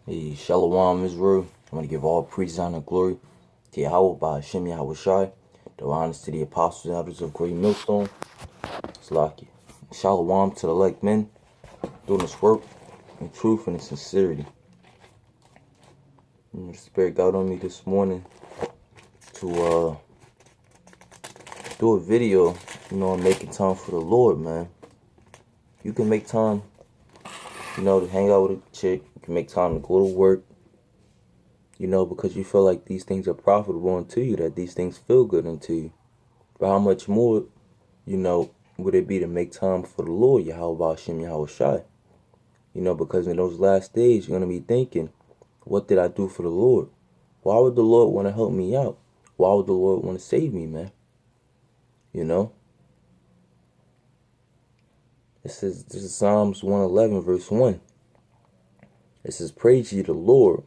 Hey, Shalom Israel. I want to give all praise, honor, and glory to YAHAWAH, BAHASHAM, YAHAWASHI. The honors to the apostles and elders of Great Millstone. Slaki. Shalom to the elect men doing this work in truth and in sincerity. And the Spirit got on me this morning to do a video, on making time for the Lord, man. You can make time, to hang out with a chick. You can make time to go to work. Because you feel like these things are profitable unto you, that these things feel good unto you. But how much more, would it be to make time for the Lord, YAHAWASHI, YAHAWASHI? Because in those last days, you're going to be thinking, what did I do for the Lord? Why would the Lord want to help me out? Why would the Lord want to save me, man? This is Psalms 111, verse 1. It says, praise ye the Lord.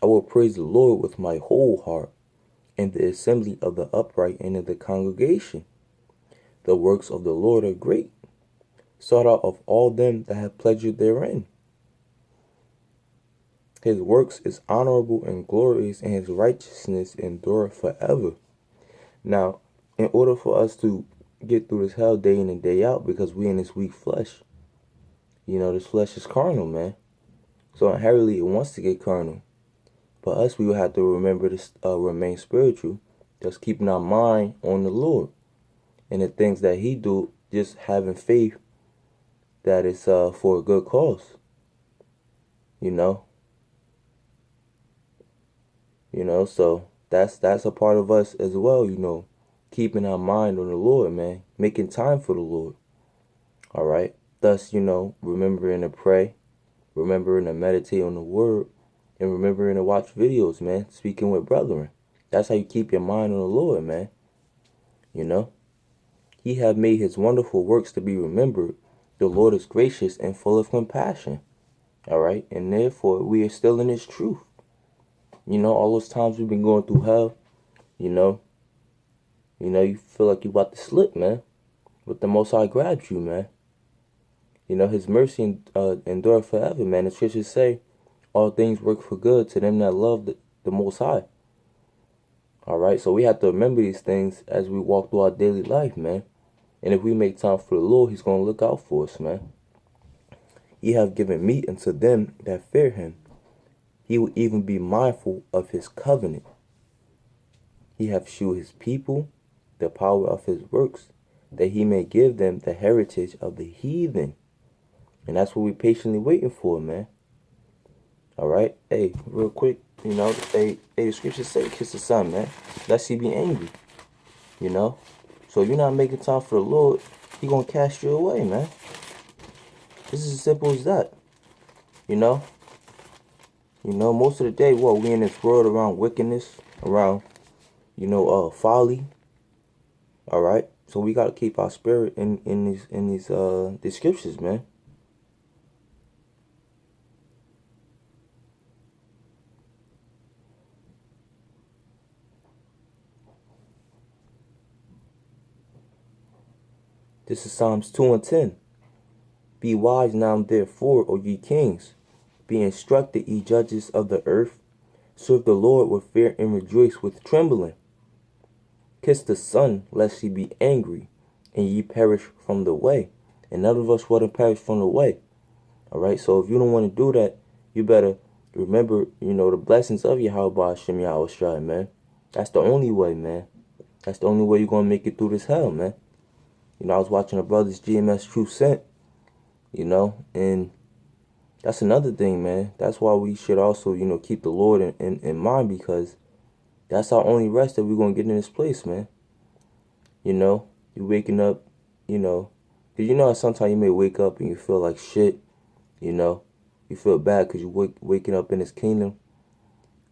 I will praise the Lord with my whole heart, in the assembly of the upright and in the congregation. The works of the Lord are great, sought out of all them that have pleasure therein. His works is honorable and glorious, and his righteousness endureth forever. Now, in order for us to get through this hell day in and day out, because we in this weak flesh, this flesh is carnal, man. So inherently it wants to get carnal. But us, we will have to remember to remain spiritual, just keeping our mind on the Lord and the things that he do, just having faith that it's for a good cause. So that's a part of us as well, keeping our mind on the Lord, man, making time for the Lord. All right. Thus, remembering to pray, remembering to meditate on the word, and remembering to watch videos, man, speaking with brethren. That's how you keep your mind on the Lord, man. He have made his wonderful works to be remembered. The Lord is gracious and full of compassion. All right. And therefore, we are still in his truth. All those times we've been going through hell, you feel like you about to slip, man. But the Most High grabs you, man. His mercy endure forever, man. The scriptures say, all things work for good to them that love the Most High. All right, so we have to remember these things as we walk through our daily life, man. And if we make time for the Lord, he's going to look out for us, man. He have given meat unto them that fear him. He will even be mindful of his covenant. He hath shewed his people the power of his works, that he may give them the heritage of the heathen. And that's what we're patiently waiting for, man. All right. Hey, real quick, hey, the scriptures say, kiss the son, man, lest he be angry. So if you're not making time for the Lord, he gonna cast you away, man. This is as simple as that. Most of the day, we in this world around wickedness, around, folly. All right. So we gotta keep our spirit in these scriptures, man. This is Psalms 2 and 10. Be wise now, therefore, O ye kings. Be instructed, ye judges of the earth. Serve the Lord with fear and rejoice with trembling. Kiss the Son, lest he be angry, and ye perish from the way. And none of us want to perish from the way. All right, so if you don't want to do that, you better remember, the blessings of YAHAWASHI, YAHAWASHI, man. That's the only way, man. That's the only way you're going to make it through this hell, man. I was watching a brother's GMS True Scent, and that's another thing, man. That's why we should also, keep the Lord in mind, because that's our only rest that we're going to get in this place, man. You're waking up, because sometimes you may wake up and you feel like shit, you feel bad because you're waking up in this kingdom,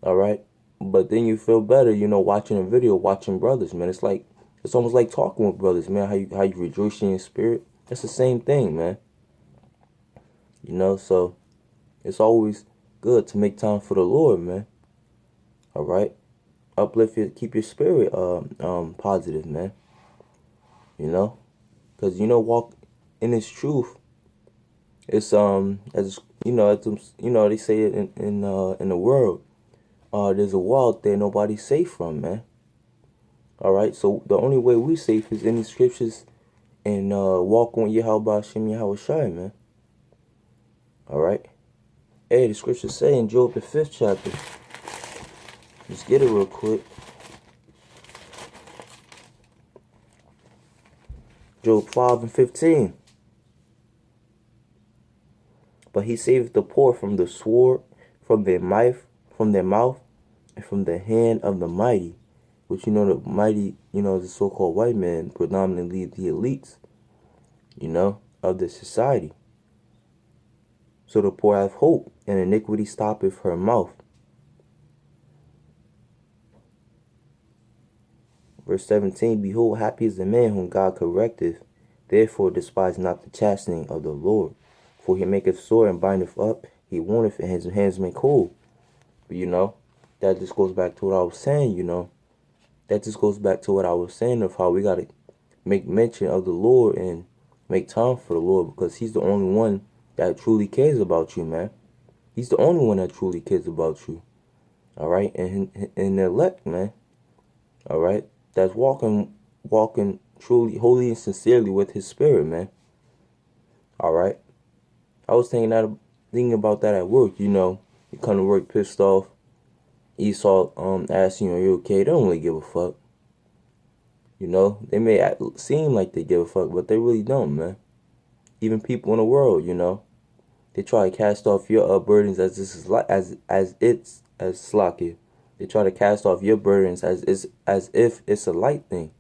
all right? But then you feel better, watching a video, watching brothers, man. It's almost like talking with brothers, man. How you rejoice in your spirit. That's the same thing, man. So it's always good to make time for the Lord, man. All right. Keep your spirit positive, man. Because walk in this truth. It's as they say it in the world. There's a wall out there nobody's safe from, man. All right, so the only way we safe is in the scriptures and walking with YAHAWASHI, YAHAWASHI, man. All right. Hey, the scriptures say in Job the 5th chapter. Let's get it real quick. Job 5:15. But he saveth the poor from the sword, from their mouth, and from the hand of the mighty. Which the mighty, is the so-called white man, predominantly the elites, of the society. So the poor have hope, and iniquity stoppeth her mouth. Verse 17, Behold, happy is the man whom God correcteth. Therefore despise not the chastening of the Lord. For he maketh sore and bindeth up. He warneth, and his hands make whole. But that just goes back to what I was saying, That just goes back to what I was saying of how we got to make mention of the Lord and make time for the Lord, because he's the only one that truly cares about you, man. He's the only one that truly cares about you. All right? And the elect, man. All right? That's walking truly, holy, and sincerely with his spirit, man. All right? I was thinking about that at work, You come to work pissed off. Esau asks you, are you okay? They don't really give a fuck. They may seem like they give a fuck, but they really don't, man. Even people in the world, they try to cast off your burdens as slacky. They try to cast off your burdens as if it's a light thing,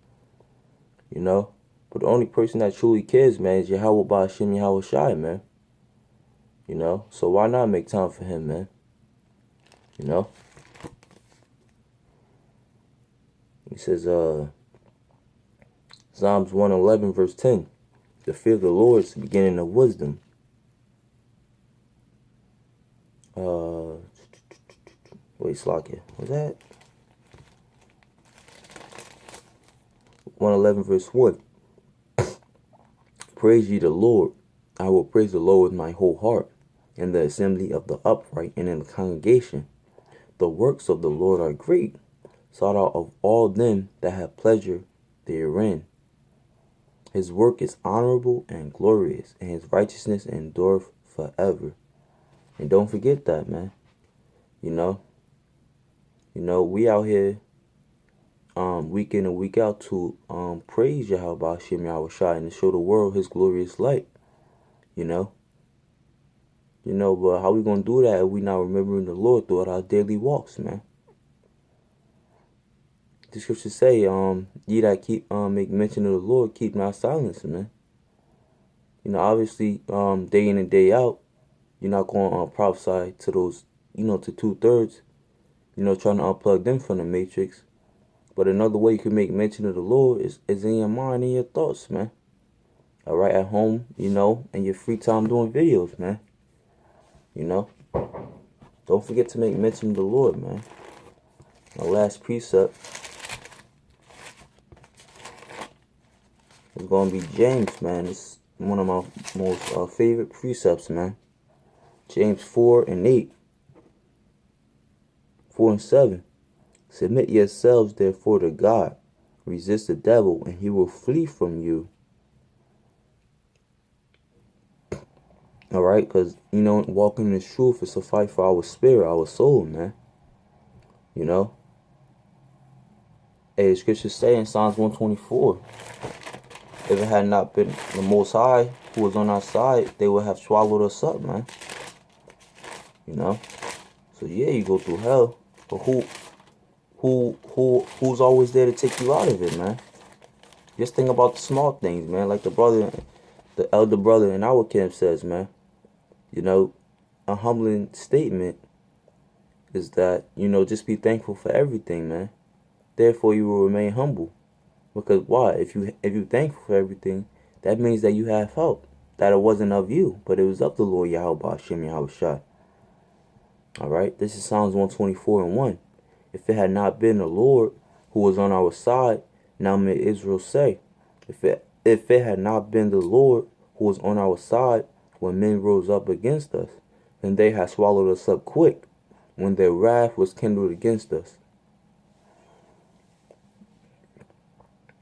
But the only person that truly cares, man, is Yahawah BAHASHAM, YAHAWASHI, man. So why not make time for him, man? He says, Psalms 111, verse 10. The fear of the Lord is the beginning of wisdom. Wait, Slakia. What's that? 111, verse 1. Praise ye the Lord. I will praise the Lord with my whole heart, in the assembly of the upright and in the congregation. The works of the Lord are great, sought out of all them that have pleasure therein. His work is honorable and glorious, and his righteousness endureth forever. And don't forget that, man. We out here week in and week out to praise Yahawah BAHASHAM, YAHAWASHI, and to show the world his glorious light. But how we gonna do that if we not remembering the Lord throughout our daily walks, man? The scriptures say, ye that keep make mention of the Lord, keep not silence, man. Obviously, day in and day out, you're not going to prophesy to those, to 2/3, trying to unplug them from the matrix. But another way you can make mention of the Lord is in your mind and your thoughts, man. All right, at home, and your free time doing videos, man. Don't forget to make mention of the Lord, man. My last precept is going to be James, man. It's one of my most favorite precepts, man. James 4:8. 4 and 7. Submit yourselves therefore to God. Resist the devil, and he will flee from you. All right, because, walking in this truth is a fight for our spirit, our soul, man. Hey, the scriptures say in Psalms 124, if it had not been the Most High who was on our side, they would have swallowed us up, man. So yeah, you go through hell, but who's always there to take you out of it, man? Just think about the small things, man. Like the elder brother in our camp says, man. A humbling statement is that, just be thankful for everything, man. Therefore, you will remain humble. Because why? If you thankful for everything, that means that you have help. That it wasn't of you, but it was of the Lord Yahawah BAHASHAM, YAHAWASHI. All right, this is Psalms 124:1. If it had not been the Lord who was on our side, now may Israel say, if it had not been the Lord who was on our side when men rose up against us, then they had swallowed us up quick, when their wrath was kindled against us.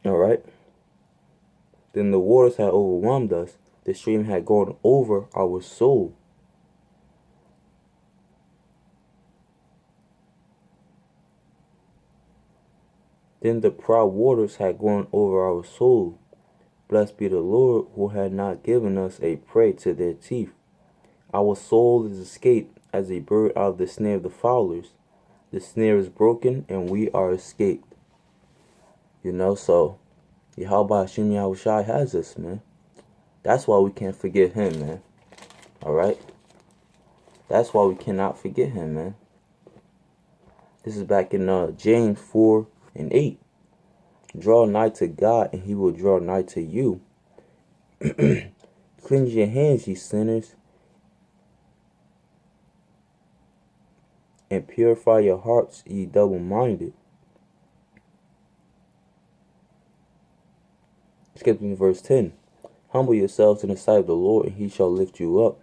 Alright? Then the waters had overwhelmed us, the stream had gone over our soul. Then the proud waters had gone over our soul. Blessed be the Lord, who had not given us a prey to their teeth. Our soul is escaped as a bird out of the snare of the fowlers. The snare is broken, and we are escaped. You know, so BAHASHAM YAHAWASHI has us, man. That's why we can't forget him, man. Alright? That's why we cannot forget him, man. This is back in James 4:8. Draw nigh to God, and he will draw nigh to you. Cleanse your hands, ye sinners, and purify your hearts, ye double-minded. Skipping to verse 10. Humble yourselves in the sight of the Lord, and he shall lift you up.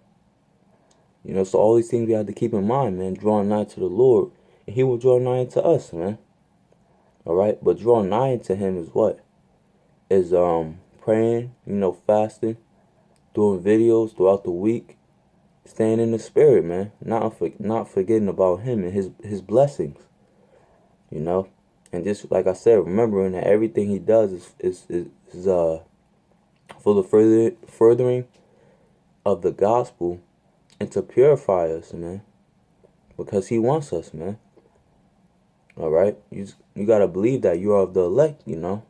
You know, so all these things we have to keep in mind, man. Drawing nigh to the Lord, and he will draw nigh to us, man. Alright? But drawing nigh to him is what? Is praying, you know, fasting, doing videos throughout the week, staying in the spirit, man. Not forgetting about him and his blessings. You know? And just like I said, remembering that everything he does is for the furthering of the gospel and to purify us, man. Because he wants us, man. Alright? You gotta believe that you are of the elect, you know.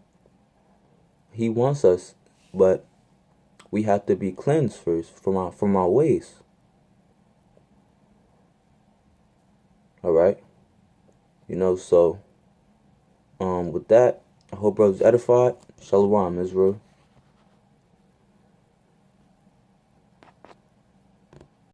He wants us, but we have to be cleansed first from our ways. Alright? You know, so with that, I hope brothers edified. Shalom, Israel.